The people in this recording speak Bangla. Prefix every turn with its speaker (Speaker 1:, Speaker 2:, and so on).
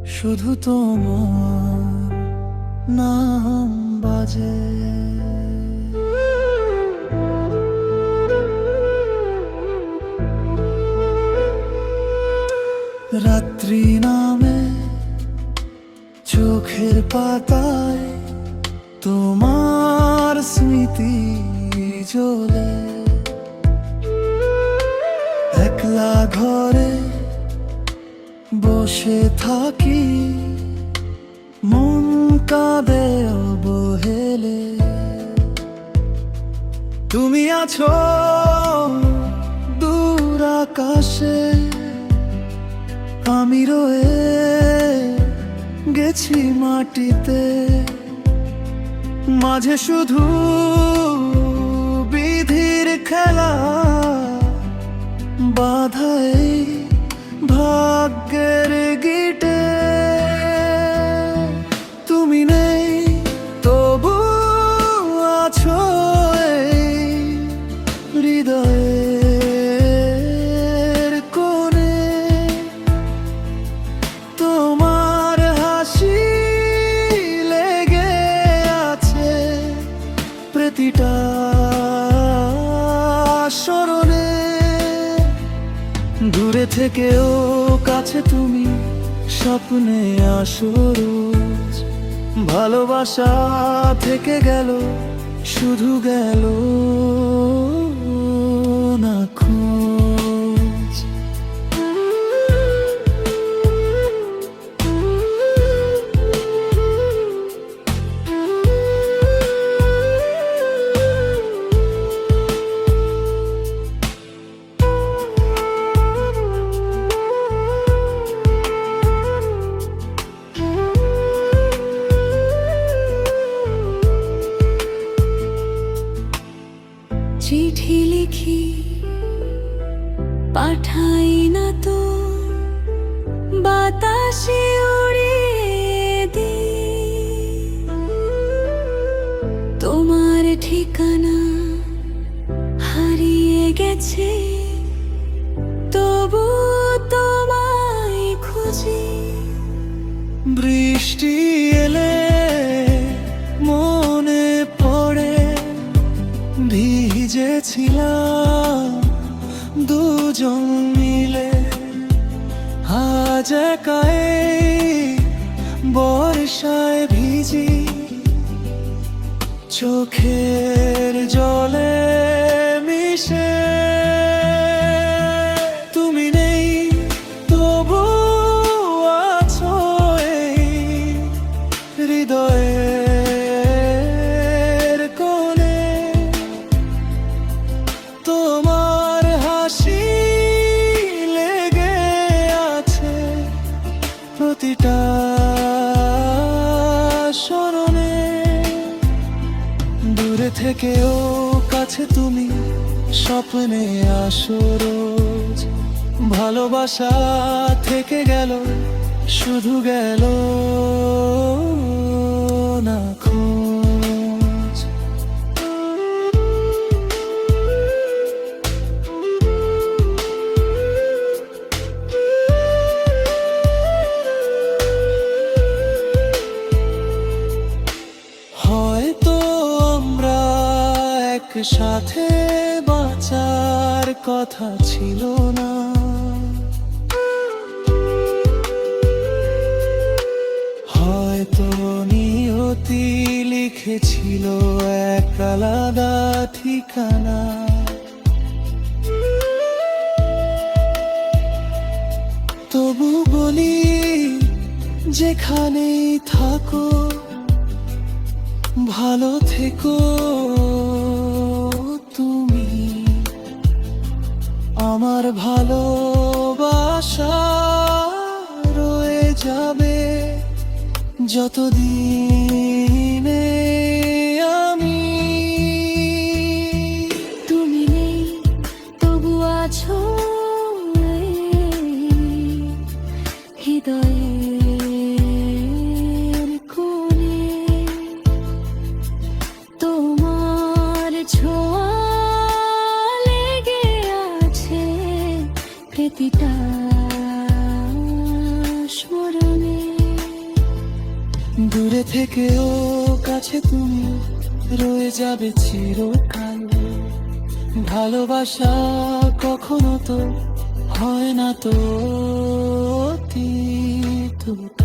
Speaker 1: শুধু তোমার নাম বাজে। রাত্রি নামে চোখের পাতায় তোমার স্মৃতি জ্বলে। একলা ঘরে বসে থাকি, মন কাঁদে অবহেলে। তুমি আছো দূর আকাশে, আমি রয়ে গেছি মাটিতে। মাঝে শুধু বিধির খেলা, বাধাই ভাগ্যের গিটে। তুমি নেই তবু আছো এই হৃদয়ের কোণে। তোমার হাসি লেগে আছে প্রতিটা স্মরণে। দূরে থেকেও কাছে তুমি, স্বপ্নে আসো রোজ। ভালোবাসা থেকে গেল, শুধু গেল না খোঁজ।
Speaker 2: চিঠি লিখি পাঠাই না তো, বাতাসে উড়িয়ে দিই। তোমার ঠিকানা হারিয়ে গেছে, তবু তোমায় খুঁজি।
Speaker 1: বৃষ্টি এলে মনে পড়ে, ভিজেছিলাম দুজন মিলে। আজ একাই বর্ষায় ভিজি, চোখের জলে মিশে। তুমি নেই তবু আছো এই হৃদয়ের কোণে। তোমার হাসি লেগে আছে প্রতিটা স্মরণে। দূরে থেকেও কাছে তুমি, স্বপ্নে আসো রোজ। ভালোবাসা থেকে গেল, শুধু গেল না খোঁজ। হয়তো আমরা একসাথে বাঁচার কথা ছিল না। হয়তো নিয়তি লিখেছিল এক আলাদা ঠিকানা। তবু বলি, যেখানেই থাকো ভালো থেকো তুমি। আমার ভালোবাসা রয়ে যাবে যতদিনে আমি।
Speaker 2: তুমি নেই তবু আছো এই হৃদয়ের কোণে। তোমার ছোঁয়া লেগে আছে প্রতিটা স্মরণে।
Speaker 1: দূরে থেকেও কাছে তুমি রয়ে যাবে চিরকাল। ভালোবাসা কখনো তো হয় না তো অতীত।